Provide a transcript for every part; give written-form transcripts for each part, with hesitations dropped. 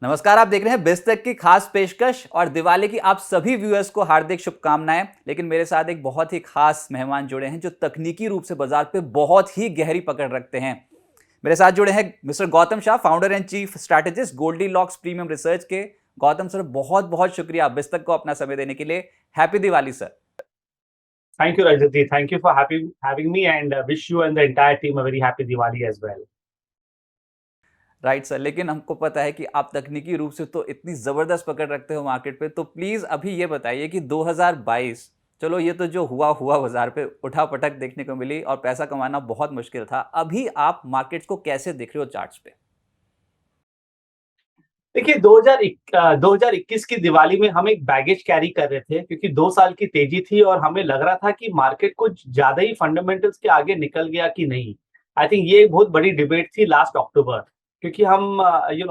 नमस्कार, आप देख रहे हैं बिस्तक की खास पेशकश और दिवाली की आप सभी व्यूअर्स को हार्दिक शुभकामनाएं। लेकिन मेरे साथ एक बहुत ही खास मेहमान जुड़े हैं जो तकनीकी रूप से बाजार पे बहुत ही गहरी पकड़ रखते हैं। मेरे साथ जुड़े हैं mister Gautam Shah, founder and chief strategist Goldilocks premium research के। गौतम सर, बहुत बहुत शुक्रिया बिस्तक को अपना समय देने के लिए। Happy Diwali sir. Thank you, Rajati. Thank you for having me, and wish you and the entire team a very happy Diwali as well. Right sir, लेकिन हमको पता है कि आप तकनीकी रूप से तो इतनी ज़बरदस्त पकड़ रखते हो मार्केट पे, तो प्लीज़ अभी ये बताइए कि 2022, चलो ये तो जो हुआ हुआ बाजार पे उठा पटक देखने को मिली और पैसा कमाना बहुत मुश्किल था। अभी आप मार्केट्स को कैसे देख रहे हो चार्ट्स पे? देखिए 2021 की दिवाली में हम एक बैगेज कैरी कर रहे थे क्योंकि 2 साल की तेजी थी और हमें लग रहा था कि मार्केट कुछ ज्यादा ही फंडामेंटल्स के आगे निकल गया कि नहीं। आई थिंक ये एक बहुत बड़ी डिबेट थी लास्ट अक्टूबर, क्योंकि हम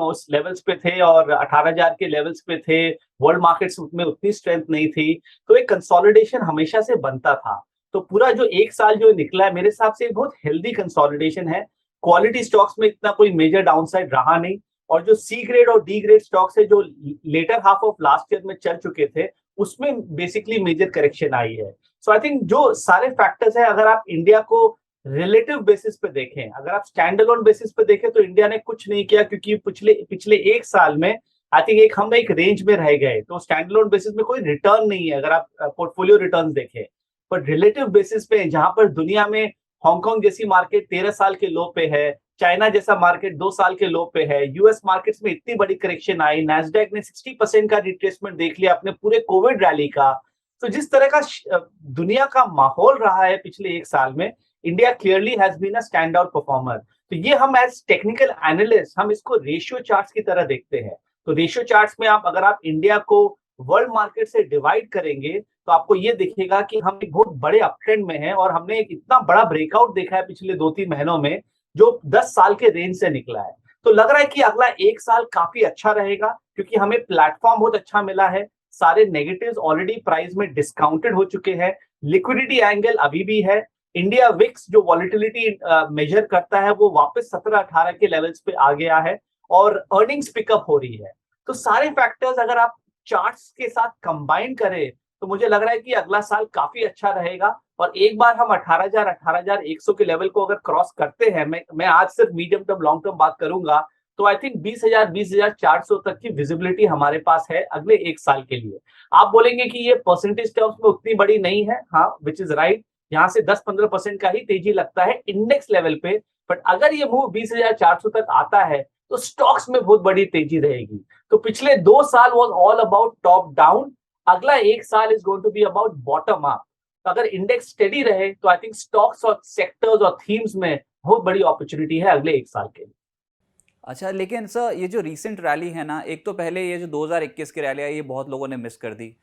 उस लेवल्स पे थे और 18,000 के लेवल्स पे थे। वर्ल्ड मार्केट्स में उतनी स्ट्रेंथ नहीं थी, तो एक कंसोलिडेशन हमेशा से बनता था। तो पूरा जो एक साल जो निकला है मेरे हिसाब से एक बहुत हेल्दी कंसोलिडेशन है। क्वालिटी स्टॉक्स में इतना कोई मेजर डाउनसाइड रहा नहीं, और जो सी ग्रेड और डी ग्रेड स्टॉक्स है जो later half of last year में चल चुके थे, उसमें बेसिकली मेजर करेक्शन आई है। सो आई थिंक जो सारे फैक्टर्स है, अगर आप इंडिया को रिलेटिव बेसिस पे देखें, अगर आप स्टैंड अलोन बेसिस पे देखें, तो इंडिया ने कुछ नहीं किया, क्योंकि पिछले पिछले एक साल में आई थिंक हम एक रेंज में रह गए। तो स्टैंड अलोन बेसिस में कोई रिटर्न नहीं है अगर आप पोर्टफोलियो रिटर्न देखें। पर रिलेटिव बेसिस पे जहां पर दुनिया में हांगकांग जैसी मार्केट 13 साल के लो पे है, चाइना जैसा मार्केट 2 साल के लो पे है, यूएस मार्केट्स में इतनी बड़ी करेक्शन आई, नैस्डैक ने 60% का रिट्रेसमेंट देख लिया अपने पूरे कोविड रैली का। तो जिस तरह का दुनिया का माहौल रहा है पिछले एक साल में, India clearly has been a stand out performer. तो ये हम एज टेक्निकल एनालिस्ट हम इसको रेशियो चार्ट्स की तरह देखते हैं। तो रेशियो चार्ट्स में अगर आप इंडिया को वर्ल्ड मार्केट से डिवाइड करेंगे, तो आपको ये दिखेगा कि हम एक बहुत बड़े अपट्रेंड में हैं और हमने एक इतना बड़ा ब्रेकआउट देखा है पिछले 2-3 महीनों में, जो 10 साल के रेंज से निकला है। तो लग रहा है कि अगला एक साल काफी अच्छा रहेगा, क्योंकि हमें प्लेटफॉर्म बहुत अच्छा मिला है। सारे नेगेटिव्स ऑलरेडी प्राइस में डिस्काउंटेड हो चुके हैं। लिक्विडिटी एंगल अभी भी है। इंडिया विक्स जो वॉलिटिलिटी मेजर करता है, वो वापस 17-18 के लेवल्स पे आ गया है और अर्निंग्स पिकअप हो रही है। तो सारे फैक्टर्स अगर आप चार्ट्स के साथ कंबाइन करें, तो मुझे लग रहा है कि अगला साल काफी अच्छा रहेगा। और एक बार हम 18,000 18,100 के लेवल को अगर क्रॉस करते हैं, मैं आज सिर्फ मीडियम टर्म लॉन्ग टर्म बात करूंगा, तो आई थिंक 20,000 20,400 तक की विजिबिलिटी हमारे पास है अगले एक साल के लिए। आप बोलेंगे कि ये परसेंटेज टर्म्स में उतनी बड़ी नहीं है, हाँ, विच इज राइट। यहाँ से 10-15% का ही तेजी लगता है इंडेक्स लेवल पे, बट अगर ये मूव 20,400 तक आता है, तो स्टॉक्स में बहुत बड़ी तेजी रहेगी। तो पिछले 2 साल was all about top down, अगला एक साल is going to be about bottom up. अगर इंडेक्स स्टेडी रहे, तो आई थिंक स्टॉक्स और सेक्टर्स और थीम्स में बहुत बड़ी अपॉर्चुनिटी है अगले एक साल के लिए। अच्छा, लेकिन सर ये जो रीसेंट रैली है ना, एक तो पहले ये जो 2021 की रैली आई, ये बहुत लोगों ने मिस कर दी।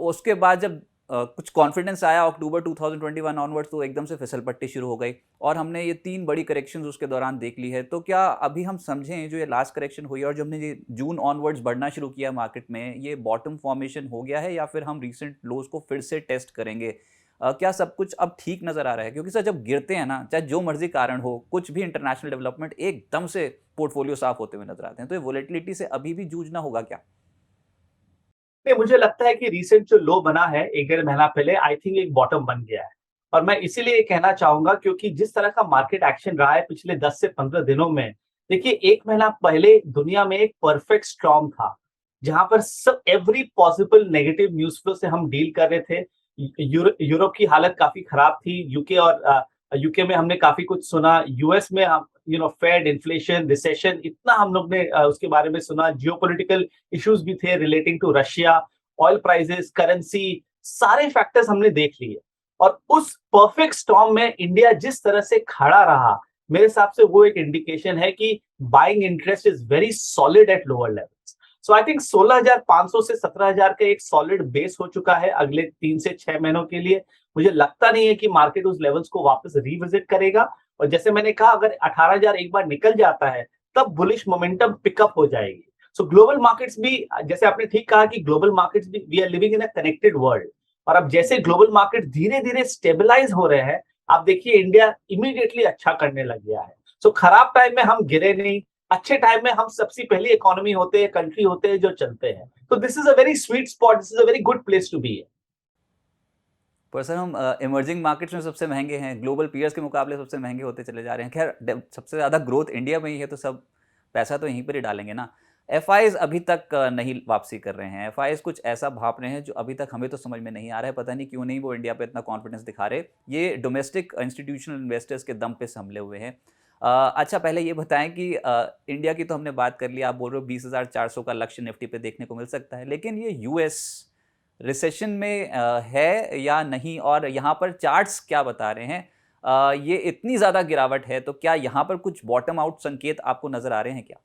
उसके बाद जब कुछ कॉन्फिडेंस आया अक्टूबर 2021 ऑनवर्ड्स, तो एकदम से फिसल पट्टी शुरू हो गई और हमने ये 3 बड़ी करेक्शंस उसके दौरान देख ली है। तो क्या अभी हम समझें जो ये लास्ट करेक्शन हुई है और जो हमने ये जून ऑनवर्ड्स बढ़ना शुरू किया मार्केट में, ये बॉटम फॉर्मेशन हो गया है या फिर हम रीसेंट लोज को फिर से टेस्ट करेंगे? क्या सब कुछ अब ठीक नज़र आ रहा है? क्योंकि सर जब गिरते हैं ना, चाहे जो मर्जी कारण हो, कुछ भी इंटरनेशनल डेवलपमेंट, एकदम से पोर्टफोलियो साफ होते हुए नजर आते हैं। तो ये वोलेटिलिटी से अभी भी जूझना होगा क्या? नहीं, मुझे लगता है कि रिसेंट जो लो बना है 1-1.5 महीना पहले, आई थिंक एक बॉटम बन गया है। और मैं इसीलिए कहना चाहूंगा, क्योंकि जिस तरह का मार्केट एक्शन रहा है पिछले 10 से 15 दिनों में, देखिए एक महीना पहले दुनिया में एक परफेक्ट स्टॉर्म था, जहां पर सब every possible negative news flow से हम डील कर रहे थे। यूरोप की हालत काफी खराब थी, यूके और यूके में हमने काफी कुछ सुना, यूएस में फेड, इन्फ्लेशन, रिसेशन, इतना हम लोग ने उसके बारे में सुना। जियोपॉलिटिकल इश्यूज भी थे relating to Russia, oil prices, currency, सारे फैक्टर्स हमने देख लिए। और उस परफेक्ट स्टॉर्म में इंडिया जिस तरह से खड़ा रहा, मेरे हिसाब से वो एक इंडिकेशन है कि buying interest is very solid at lower levels. So I think 16,500 से 17,000 का एक सॉलिड बेस हो चुका है अगले 3 से 6 महीनों के लिए। मुझे लगता नहीं है कि मार्केट उस लेवल्स को वापस रिविजिट करेगा। और जैसे मैंने कहा, अगर 18,000 एक बार निकल जाता है, तब बुलिश मोमेंटम पिकअप हो जाएगी। सो ग्लोबल मार्केट्स भी, जैसे आपने ठीक कहा कि ग्लोबल मार्केट्स भी, we are living in a connected world. और अब जैसे ग्लोबल मार्केट धीरे धीरे स्टेबलाइज हो रहे हैं, आप देखिए इंडिया इमीडिएटली अच्छा करने लग गया है। सो खराब टाइम में हम गिरे नहीं, अच्छे टाइम में हम सबसे पहली इकोनॉमी होते हैं, कंट्री होते हैं जो चलते हैं। तो this is a very sweet spot, this is a very good place to be. पर सर हम इमर्जिंग मार्केट्स में सबसे महंगे हैं, ग्लोबल पीयर्स के मुकाबले सबसे महंगे होते चले जा रहे हैं। खैर सबसे ज़्यादा ग्रोथ इंडिया में ही है, तो सब पैसा तो यहीं पर ही डालेंगे ना। एफ अभी तक नहीं वापसी कर रहे हैं। एफ कुछ ऐसा भाप रहे हैं जो अभी तक हमें तो समझ में नहीं आ रहा है, पता नहीं क्यों नहीं वो इंडिया पे इतना कॉन्फिडेंस दिखा रहे। ये डोमेस्टिक इंस्टीट्यूशनल इन्वेस्टर्स के दम पे संभले हुए हैं। अच्छा पहले ये बताएं कि इंडिया की तो हमने बात कर ली, आप बोल रहे हो 20,400 का लक्ष्य निफ्टी पे देखने को मिल सकता है, लेकिन ये यूएस रिसेशन में है या नहीं, और यहाँ पर चार्ट्स क्या बता रहे हैं? ये इतनी ज़्यादा गिरावट है तो क्या यहाँ पर कुछ बॉटम आउट संकेत आपको नज़र आ रहे हैं क्या?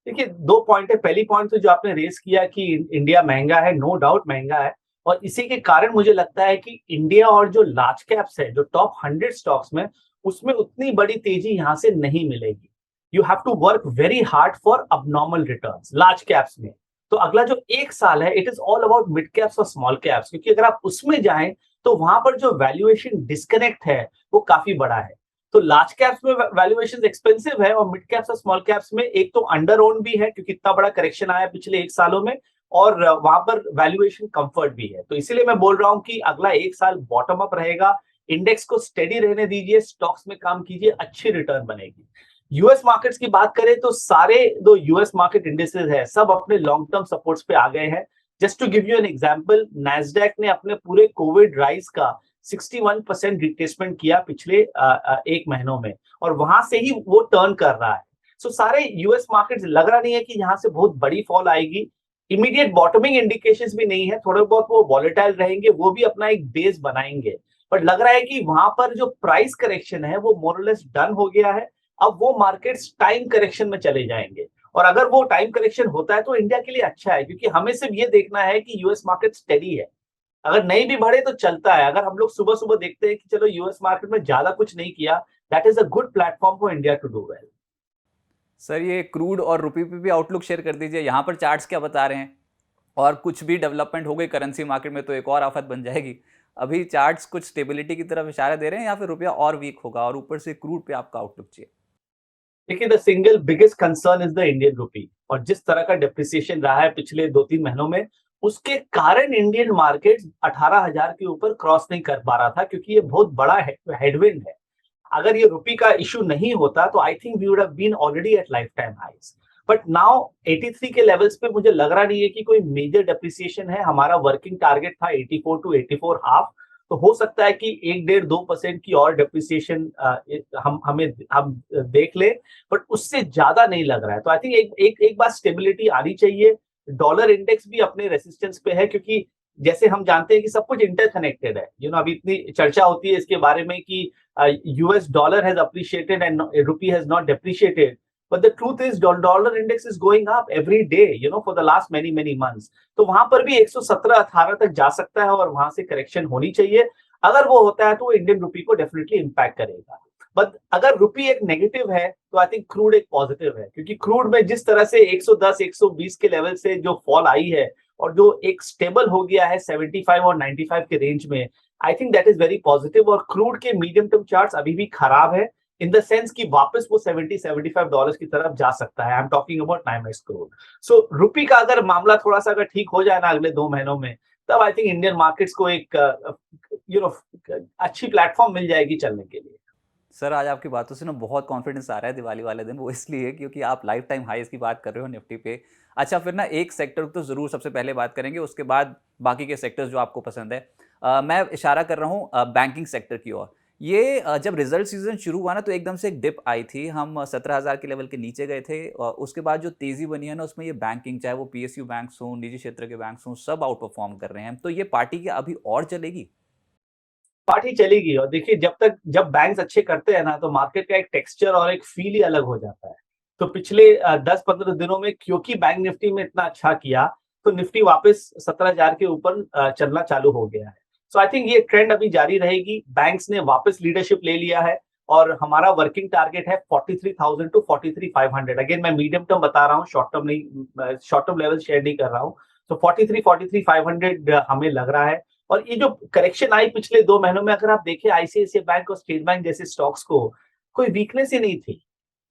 देखिए, 2 पॉइंट है। पहली पॉइंट तो जो आपने रेज़ किया कि इंडिया महँगा है, नो डाउट महँगा है, और इसी के कारण मुझे लगता है कि इंडिया और जो लार्ज कैप्स है, जो टॉप 100 स्टॉक्स में, उसमें उतनी बड़ी तेज़ी यहाँ से नहीं मिलेगी। You have to work very hard for abnormal returns large caps में। तो अगला जो 1 साल है, it is all about mid caps और स्मॉल कैप्स, क्योंकि अगर आप उसमें जाएँ, तो वहाँ पर जो वैल्यूएशन डिस्कनेक्ट है, वो काफ़ी बड़ा है। तो लार्ज कैप्स में वैल्यूएशन एक्सपेंसिव है, और मिड कैप्स और स्मॉल कैप्स में एक तो अंडर ओन भी है, क्योंकि इतना बड़ा करेक्शन आया पिछले 1 सालों में, और वहां पर वैल्यूएशन कंफर्ट भी है। तो इसीलिए मैं बोल रहा हूं कि अगला 1 साल बॉटम अप रहेगा। इंडेक्स को स्टेडी रहने दीजिए, स्टॉक्स में काम कीजिए, अच्छी रिटर्न बनेगी। यूएस मार्केट्स की बात करें तो सारे जो यूएस मार्केट इंडेक्सेस है, सब अपने लॉन्ग टर्म सपोर्ट्स पे आ गए हैं। Just to give you an example, Nasdaq ने अपने पूरे कोविड राइज का 61% रिट्रेसमेंट किया पिछले 1 महीनों में, और वहां से ही वो टर्न कर रहा है। सो सारे यूएस मार्केट्स लग रहा नहीं है कि यहाँ से बहुत बड़ी फॉल आएगी। इमीडिएट बॉटमिंग इंडिकेशंस भी नहीं है, थोड़े बहुत वो वॉलेटाइल रहेंगे, वो भी अपना एक बेस बनाएंगे। बट लग रहा है कि वहां पर जो प्राइस करेक्शन है वो मोर और लेस डन हो गया है। अब वो मार्केट्स टाइम करेक्शन में चले जाएंगे, और अगर वो टाइम करेक्शन होता है तो इंडिया के लिए अच्छा है, क्योंकि हमें सिर्फ ये देखना है कि यूएस मार्केट स्टेडी है। अगर नहीं भी बढ़े तो चलता है। अगर हम लोग सुबह सुबह देखते हैं कि चलो यूएस मार्केट में ज्यादा कुछ नहीं किया, that is a good platform for India to do well. Sir ये क्रूड और रुपये पे भी आउटलुक शेयर कर दीजिए, यहाँ पर चार्ट्स क्या बता रहे हैं? और कुछ भी डेवलपमेंट हो गई करेंसी मार्केट में तो एक और आफत बन जाएगी। अभी चार्ट्स कुछ स्टेबिलिटी की तरफ इशारा दे रहे हैं, या फिर रुपया और वीक होगा, और ऊपर से क्रूड पे आपका आउटलुक चाहिए? देखिए, the single biggest concern is the Indian rupee, और जिस तरह का डिप्रिसिएशन रहा है पिछले 2-3 महीनों में, उसके कारण इंडियन मार्केट 18,000 के ऊपर क्रॉस नहीं कर पा रहा था, क्योंकि ये बहुत बड़ा हेडविंड है। अगर ये रुपी का इशू नहीं होता तो I think we would have been already at life time highs. But now 83 के लेवल्स पे मुझे लग रहा नहीं है कि कोई मेजर डेप्रिसिएशन है। हमारा वर्किंग टारगेट था 84 टू 84 हाफ, तो हो सकता है कि 1-1.5-2% की और डेप्रिसिएशन हम देख ले, बट उससे ज्यादा नहीं लग रहा है। तो आई थिंक एक बार स्टेबिलिटी आनी चाहिए। डॉलर इंडेक्स भी अपने रेसिस्टेंस पे है, क्योंकि जैसे हम जानते हैं कि सब कुछ इंटरकनेक्टेड है। अभी इतनी चर्चा होती है इसके बारे में कि US dollar has appreciated and rupee has not depreciated. But the truth is, dollar index is going up every day, for the last many months. तो वहां पर भी 117-18 तक जा सकता है, और वहां से करेक्शन होनी चाहिए। अगर वो होता है तो इंडियन रुपी को डेफिनेटली इम्पैक्ट करेगा। बट अगर रुपी एक नेगेटिव है तो आई थिंक क्रूड एक पॉजिटिव है, क्योंकि क्रूड में जिस तरह से 110-120 के लेवल से जो फॉल आई है, और जो एक स्टेबल हो गया है 75 और 95 के रेंज में, I think that is very positive. और क्रूड के मीडियम टर्म चार्ट्स अभी भी खराब है, इन द सेंस कि वापस वो $70-75 की तरफ जा सकता है। I am talking about NYMEX crude. So rupee का अगर मामला थोड़ा सा अगर ठीक हो जाए ना अगले 2 महीनों में, तब आई थिंक इंडियन मार्केट्स को एक अच्छी प्लेटफॉर्म मिल जाएगी चलने के लिए। सर आज आपकी बातों से ना बहुत कॉन्फिडेंस आ रहा है दिवाली वाले दिन, वो इसलिए क्योंकि आप लाइफ टाइम हाईज की बात कर रहे हो निफ्टी पे। अच्छा फिर ना एक सेक्टर तो ज़रूर सबसे पहले बात करेंगे, उसके बाद बाकी के सेक्टर्स जो आपको पसंद है। मैं इशारा कर रहा हूँ बैंकिंग सेक्टर की ओर। ये जब रिजल्ट सीजन शुरू हुआ ना तो एकदम से एक डिप आई थी, हम 17,000 के लेवल के नीचे गए थे, और उसके बाद जो तेज़ी बनी है ना उसमें ये बैंकिंग, चाहे वो PSU बैंक्स हों, निजी क्षेत्र के बैंक्स हों, सब आउट परफॉर्म कर रहे हैं। तो ये पार्टी क्या अभी और चलेगी? पार्टी चलेगी। और देखिए, जब बैंक्स अच्छे करते हैं ना, तो मार्केट का एक टेक्सचर और एक फील ही अलग हो जाता है। तो पिछले 10-15 दिनों में क्योंकि बैंक निफ्टी में इतना अच्छा किया, तो निफ्टी वापस 17,000 के ऊपर चलना चालू हो गया है। सो आई थिंक ये ट्रेंड अभी जारी रहेगी। बैंक्स ने वापस लीडरशिप ले लिया है, और हमारा वर्किंग टारगेट है 43,000 टू 43,500। अगेन मैं मीडियम टर्म बता रहा हूँ, शॉर्ट टर्म नहीं, शॉर्ट टर्म लेवल शेयर नहीं कर रहा हूँ। तो 43,500 हमें लग रहा है। और ये जो करेक्शन आई पिछले 2 महीनों में, अगर आप देखें आईसीआईसीआई बैंक और स्टेट बैंक जैसे स्टॉक्स को, कोई वीकनेस ही नहीं थी।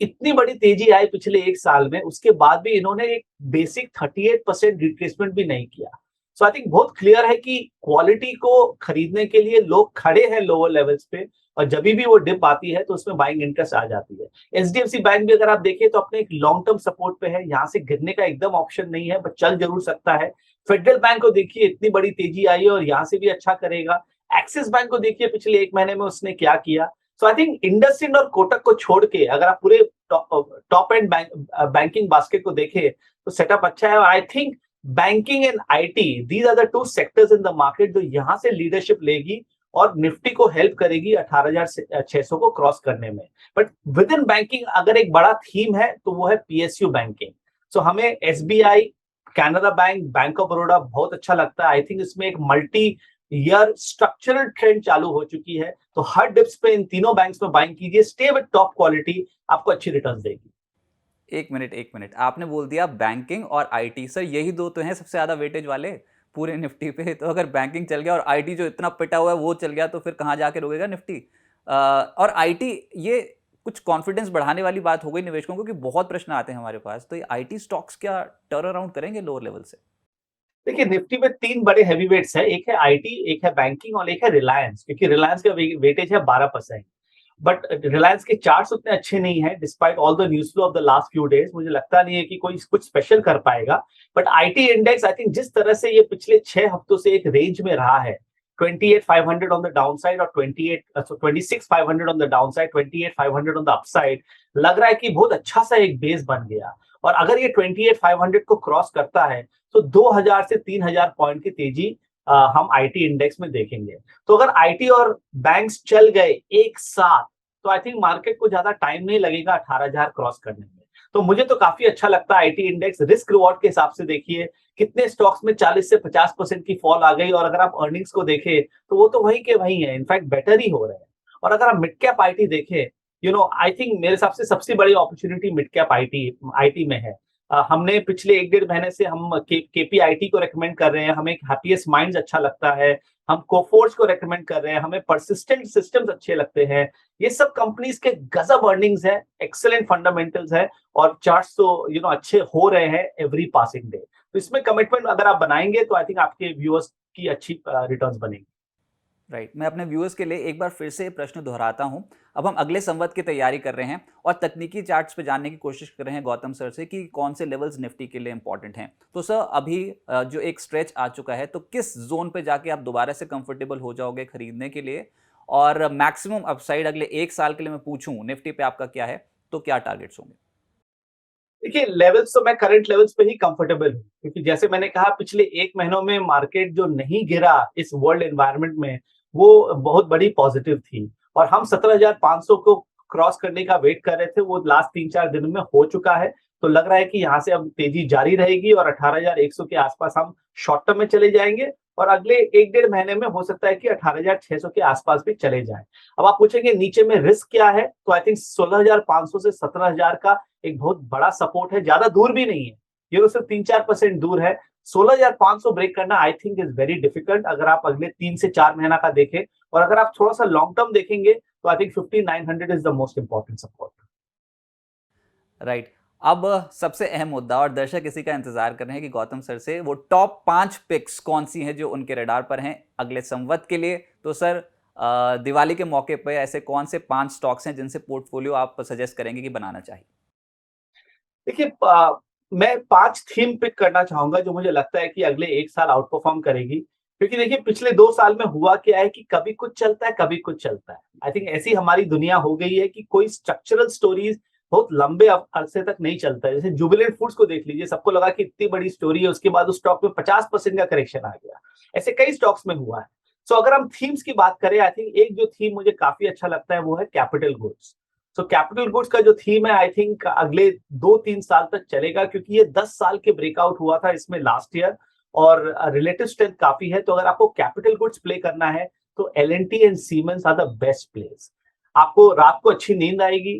इतनी बड़ी तेजी आई पिछले एक साल में, उसके बाद भी इन्होंने एक बेसिक 38% रिट्रेसमेंट भी नहीं किया। सो आई थिंक बहुत क्लियर है कि क्वालिटी को खरीदने के लिए लोग खड़े हैं लोअर लेवल्स पे, और जब भी वो डिप आती है तो उसमें बाइंग इंटरेस्ट आ जाती है। एचडीएफसी बैंक भी अगर आप देखें तो अपने एक लॉन्ग टर्म सपोर्ट पे है, यहाँ से गिरने का एकदम ऑप्शन नहीं है, बट चल जरूर सकता है। फेडरल बैंक को देखिए, इतनी बड़ी तेजी आई है और यहाँ से भी अच्छा करेगा। एक्सिस बैंक को देखिए पिछले एक महीने में उसने क्या किया। सो आई थिंक इंडसइंड और कोटक को छोड़ के अगर आप पूरे टॉप एंड बैंकिंग बास्केट को देखें तो सेटअप अच्छा है। और I think banking and IT, these are the two sectors in the market जो यहाँ से लीडरशिप लेगी और निफ्टी को हेल्प करेगी 18,600 को क्रॉस करने में। बट विद इन बैंकिंग अगर एक बड़ा थीम है तो वो है पीएसयू बैंकिंग। सो हमें SBI, Canara bank, bank of Baroda बहुत अच्छा लगता है। आई थिंक इसमें एक मल्टी ईयर स्ट्रक्चरल ट्रेंड चालू हो चुकी है, तो हर डिप्स पे इन तीनों बैंक्स में बाइंग कीजिए, स्टे विद टॉप क्वालिटी, आपको अच्छी रिटर्न्स देगी। एक मिनट आपने बोल दिया बैंकिंग और आईटी, सर यही दो तो हैं सबसे ज़्यादा वेटेज वाले पूरे निफ्टी पे। तो अगर बैंकिंग चल गया और आईटी जो इतना पिटा हुआ है वो चल गया तो फिर कहाँ जाके रुकेगा निफ्टी। और आईटी ये कुछ कॉन्फिडेंस बढ़ाने वाली बात हो गई निवेशकों को, कि बहुत प्रश्न आते हैं हमारे पास, तो ये आईटी स्टॉक्स क्या टर्न अराउंड करेंगे लोअर लेवल से? देखिए निफ्टी में तीन बड़े हैवीवेट्स है, एक है आईटी, एक है बैंकिंग और एक है रिलायंस, क्योंकि रिलायंस का वेटेज है 12%। बट रिलायंस के चार्ट्स उतने अच्छे नहीं है despite all the news flow of the last few days. मुझे लगता नहीं है कि कोई कुछ स्पेशल कर पाएगा। But IT index I think जिस तरह से ये पिछले 6 हफ्तों से एक रेंज में रहा है, 28,500 ऑन द डाउन साइड और 26,500 on the down side, 28,500 on the upside, लग रहा है कि बहुत अच्छा सा एक बेस बन गया। और अगर ये 28,500 को क्रॉस करता है तो 2,000 से 3,000 पॉइंट की तेजी हम आईटी इंडेक्स में देखेंगे। तो अगर आईटी और बैंक्स चल गए एक साथ तो आई थिंक मार्केट को ज्यादा टाइम नहीं लगेगा 18,000 क्रॉस करने में। तो मुझे तो काफी अच्छा लगता है आईटी इंडेक्स। रिस्क रिवॉर्ड के हिसाब से देखिए कितने स्टॉक्स में 40 से 50% की फॉल आ गई, और अगर आप अर्निंग्स को देखें तो वो तो वही के वही है, इनफैक्ट बेटर ही हो रहे हैं। और अगर आप मिड कैप आईटी देखें, आई थिंक मेरे हिसाब से सबसे बड़ी अपॉर्चुनिटी मिड कैप आईटी में है। हमने पिछले एक डेढ़ महीने से हम केपीआईटी को रेकमेंड कर रहे हैं, हमें हैप्पीएस्ट माइंड्स अच्छा लगता है, हम कोफोर्ज को रेकमेंड कर रहे हैं, हमें परसिस्टेंट सिस्टम्स अच्छे लगते हैं। ये सब कंपनीज के गजब अर्निंग्स है, एक्सेलेंट फंडामेंटल्स है, और चार्ट्स तो अच्छे हो रहे हैं एवरी पासिंग डे। तो इसमें कमिटमेंट अगर आप बनाएंगे तो आई थिंक आपके व्यूअर्स की अच्छी रिटर्न्स बनेंगी। राइट, मैं अपने व्यूअर्स के लिए एक बार फिर से प्रश्न दोहराता हूं। अब हम अगले संवत की तैयारी कर रहे हैं और तकनीकी चार्ट्स पे जानने की कोशिश कर रहे हैं गौतम सर से कि कौन से लेवल्स निफ्टी के लिए इंपॉर्टेंट हैं। तो सर अभी जो एक स्ट्रेच आ चुका है, तो किस जोन पे जाके आप दोबारा से कंफर्टेबल हो जाओगे खरीदने के लिए, और मैक्सिमम अपसाइड अगले एक साल के लिए मैं पूछूं निफ्टी पे आपका क्या है, तो क्या टारगेट्स होंगे? देखिए लेवल्स तो मैं करंट लेवल्स पे ही कंफर्टेबल हूँ, क्योंकि जैसे मैंने कहा पिछले एक महीनों में मार्केट जो नहीं गिरा इस वर्ल्ड एनवायरनमेंट में, वो बहुत बड़ी पॉजिटिव थी। और हम 17,500 को क्रॉस करने का वेट कर रहे थे, वो लास्ट 3-4 दिनों में हो चुका है। तो लग रहा है कि यहाँ से अब तेजी जारी रहेगी और 18,100 के आसपास हम शॉर्ट टर्म में चले जाएंगे, और अगले एक डेढ़ महीने में हो सकता है कि 18,600 के आसपास भी चले जाएं। अब आप पूछेंगे नीचे में रिस्क क्या है, तो आई थिंक 16,500 से 17,000 का एक बहुत बड़ा सपोर्ट है, ज्यादा दूर भी नहीं है, ये तो सिर्फ 3-4% दूर है। 16,500 ब्रेक करना I think is very difficult अगर आप अगले 3 से 4 महीना का देखें। और अगर आप थोड़ा सा लॉन्ग टर्म देखेंगे तो I think 5,900 is the most important support. Right, अब सबसे अहम मुद्दा, और दर्शक इसी का इंतजार कर रहे हैं कि गौतम सर से वो टॉप 5 पिक्स कौन सी हैं जो उनके रडार पर हैं अगले संवत के लिए। तो सर दिवाली के मौके पर ऐसे कौन से 5 स्टॉक्स हैं जिनसे पोर्टफोलियो आप सजेस्ट करेंगे कि बनाना चाहिए? देखिए मैं 5 थीम पिक करना चाहूंगा जो मुझे लगता है कि अगले एक साल आउट परफॉर्म करेगी। क्योंकि देखिए पिछले 2 साल में हुआ क्या है कि कभी कुछ चलता है कभी कुछ चलता है। आई थिंक ऐसी हमारी दुनिया हो गई है कि कोई स्ट्रक्चरल स्टोरीज बहुत लंबे अरसे तक नहीं चलता है। जैसे जुबिलेंट फूड्स को देख लीजिए, सबको लगा कि इतनी बड़ी स्टोरी है, उसके बाद उस स्टॉक में 50% का करेक्शन आ गया। ऐसे कई स्टॉक्स में हुआ है। सो अगर हम थीम्स की बात करें, आई थिंक एक जो थीम मुझे काफी अच्छा लगता है वो है capital goods. So capital goods का जो थीम है आई थिंक अगले 2-3 साल तक चलेगा, क्योंकि ये 10 साल के ब्रेकआउट हुआ था इसमें लास्ट ईयर, और रिलेटिव स्ट्रेंथ काफी है। तो अगर आपको कैपिटल गुड्स प्ले करना है तो L and T and Siemens are the best place. आपको रात को अच्छी नींद आएगी,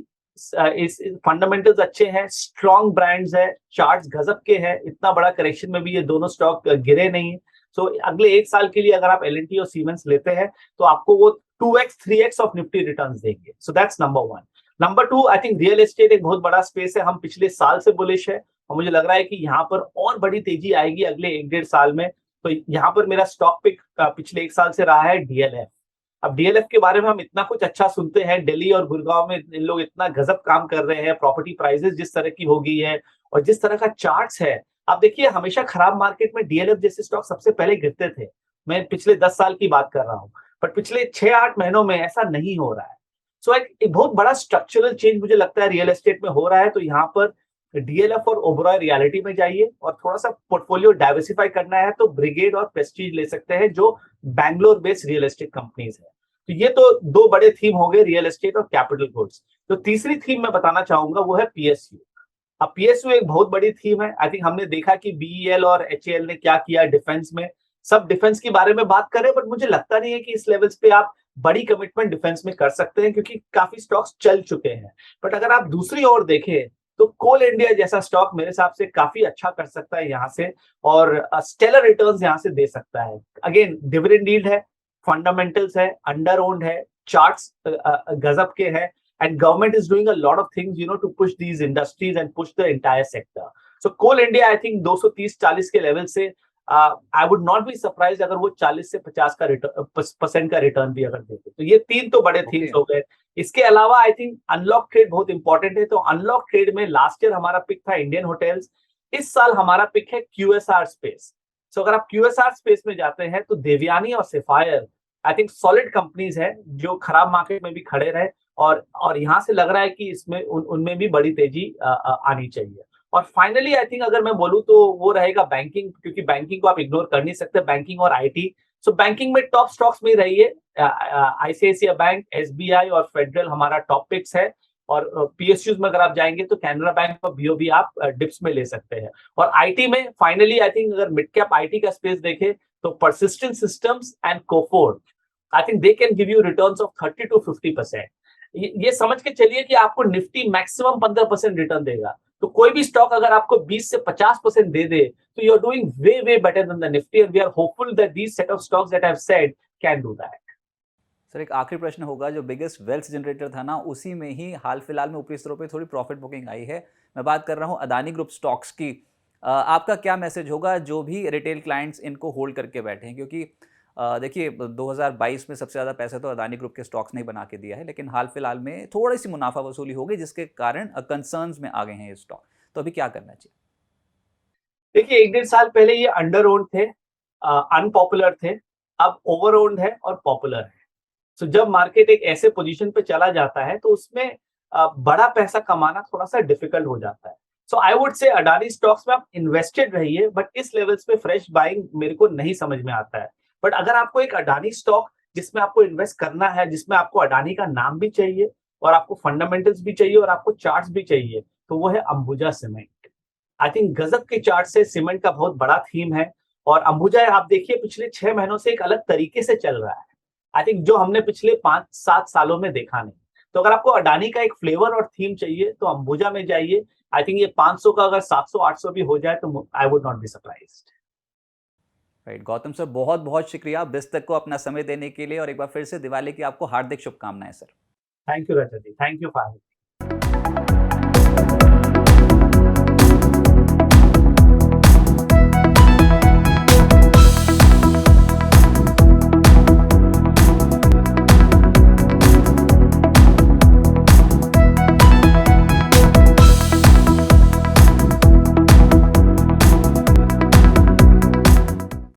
इस फंडामेंटल्स अच्छे हैं, स्ट्रॉन्ग ब्रांड्स है, चार्ट्स गजब के हैं, इतना बड़ा करेक्शन में भी ये दोनों स्टॉक गिरे नहीं है। सो अगले एक साल के लिए अगर आप एल&टी और सीमेंस लेते हैं तो आपको वो 2x 3x of Nifty returns देंगे। So that's number 1। Number 2, I think real estate एक बहुत बड़ा स्पेस है, हम पिछले साल से बुलिश है और मुझे लग रहा है कि यहाँ पर और बड़ी तेजी आएगी अगले 1-1.5 साल में। तो यहाँ पर मेरा स्टॉक पिक पिछले 1 साल से रहा है डीएलएफ। अब डीएलएफ के बारे में हम इतना कुछ अच्छा सुनते हैं, दिल्ली और गुड़गांव में इन लोग इतना गजब काम कर रहे हैं, प्रॉपर्टी प्राइसेस जिस तरह की हो गई है और जिस तरह का चार्ट्स है। आप देखिए, हमेशा खराब मार्केट में डीएलएफ जैसे स्टॉक सबसे पहले गिरते थे। मैं पिछले 10 साल की बात कर रहा हूँ, बट पिछले 6-8 महीनों में ऐसा नहीं हो रहा है। सो एक बहुत बड़ा स्ट्रक्चरल चेंज मुझे लगता है रियल एस्टेट में हो रहा है। तो यहाँ पर डीएलएफ और ओबरॉय रियलिटी में जाइए और थोड़ा सा पोर्टफोलियो डाइवर्सिफाई करना है तो ब्रिगेड और प्रेस्टीज ले सकते हैं, जो Bangalore based real estate companies है। तो ये तो 2 बड़े थीम हो गए, रियल एस्टेट और कैपिटल गुड्स। तो तीसरी थीम मैं बताना चाहूंगा वो है पीएसयू। अब पीएसयू एक बहुत बड़ी थीम है। आई थिंक हमने देखा कि बीईएल और एचएएल ने क्या किया डिफेंस में। सब डिफेंस के बारे में बात करें, बट मुझे लगता नहीं है कि इस लेवल्स पे आप बड़ी कमिटमेंट डिफेंस में कर सकते हैं, क्योंकि काफी स्टॉक्स चल चुके हैं। बट अगर आप दूसरी ओर देखें तो कोल इंडिया जैसा स्टॉक मेरे हिसाब से काफी अच्छा कर सकता है यहाँ से, और स्टेलर रिटर्न्स यहाँ से दे सकता है। अगेन डिविडेंड यील्ड है, फंडामेंटल्स है, अंडर ओन्ड है, चार्ट्स गजब के हैं, and government is doing a lot of things, to push these industries and push the entire sector. So Coal India, I think 230-40 के लेवल से I would not be surprised अगर वो 40 से 50 का % का रिटर्न भी अगर देते। तो ये 3 तो बड़े थीम्स हो गए। इसके अलावा आई थिंक अनलॉक ट्रेड बहुत इंपॉर्टेंट है। तो अनलॉक ट्रेड में लास्ट ईयर हमारा पिक था इंडियन होटल्स, इस साल हमारा पिक है क्यूएसआर स्पेस। सो अगर आप क्यूएसआर स्पेस में जाते हैं तो देवयानी और sapphire I think solid companies है जो खराब मार्केट में भी खड़े रहे, और यहाँ से लग रहा है कि इसमें उनमें भी बड़ी तेजी आनी चाहिए। और फाइनली आई थिंक अगर मैं बोलूं तो वो रहेगा बैंकिंग, क्योंकि बैंकिंग को आप इग्नोर कर नहीं सकते, बैंकिंग और आईटी। सो बैंकिंग में टॉप स्टॉक्स में रही है आईसीआईसीआई बैंक, एसबीआई और फेडरल हमारा टॉप पिक्स है। और पीएसयूज में अगर आप जाएंगे तो कैनरा बैंक और बीओबी आप डिप्स में ले सकते हैं। और आईटी में फाइनली आई थिंक अगर मिड कैप आईटी का स्पेस देखें तो persistent systems and Coforge, I think they can give you returns of 30 to 50%। ये समझ के चलिए कि आपको निफ्टी मैक्सिमम 15% रिटर्न देगा। तो कोई भी स्टॉक अगर आपको 20 से 50% दे दे तो you are doing way better than the Nifty, and we are hopeful that these set of stocks that I have said can do that. Sir एक आखिरी प्रश्न होगा, जो बिगेस्ट वेल्थ जनरेटर था ना, उसी में ही हाल फिलहाल में ऊपरी स्तरों पे थोड़ी प्रॉफिट बुकिंग आई है। मैं बात कर रहा हूँ अदानी ग्रुप स्टॉक्स की। आपका क्या मैसेज होगा जो भी रिटेल क्लाइंट्स इनको होल्ड करके बैठे हैं, क्योंकि देखिए 2022 में सबसे ज़्यादा पैसा तो अदानी ग्रुप के स्टॉक्स ने बना के दिया है, लेकिन हाल फिलहाल में थोड़ी सी मुनाफा वसूली हो गई जिसके कारण कंसर्न्स में आ गए हैं ये स्टॉक। तो अभी क्या करना चाहिए? देखिए 1-1.5 साल पहले ये अंडर ओन्ड थे, अनपॉपुलर थे, अब ओवर ओन्ड है और पॉपुलर है। तो जब मार्केट एक ऐसे पोजीशन पे चला जाता है तो उसमें बड़ा पैसा कमाना थोड़ा सा डिफिकल्ट हो जाता है। सो I would say Adani stocks में आप इन्वेस्टेड रहिए, बट इस लेवल्स पे फ्रेश बाइंग मेरे को नहीं समझ में आता है। बट अगर आपको एक अडानी स्टॉक जिसमें आपको इन्वेस्ट करना है, जिसमें आपको अडानी का नाम भी चाहिए और आपको फंडामेंटल्स भी चाहिए और आपको चार्ट्स भी चाहिए, तो वो है अंबुजा सीमेंट। आई थिंक गजब के चार्ट से सीमेंट का बहुत बड़ा थीम है, और अंबुजा आप देखिए पिछले 6 महीनों से एक अलग तरीके से चल रहा है। आई थिंक जो हमने पिछले 5-7 सालों में देखा नहीं। तो अगर आपको अडानी का एक फ्लेवर और थीम चाहिए तो अंबुजा में जाइए। आई थिंक ये 500 का अगर 700-800 भी हो जाए तो I would not be surprised. Right Gautam sir, बहुत बहुत शुक्रिया बिस्तक को अपना समय देने के लिए, और एक बार फिर से दिवाली की आपको हार्दिक शुभकामनाएं sir. Thank you Rajat ji, thank you for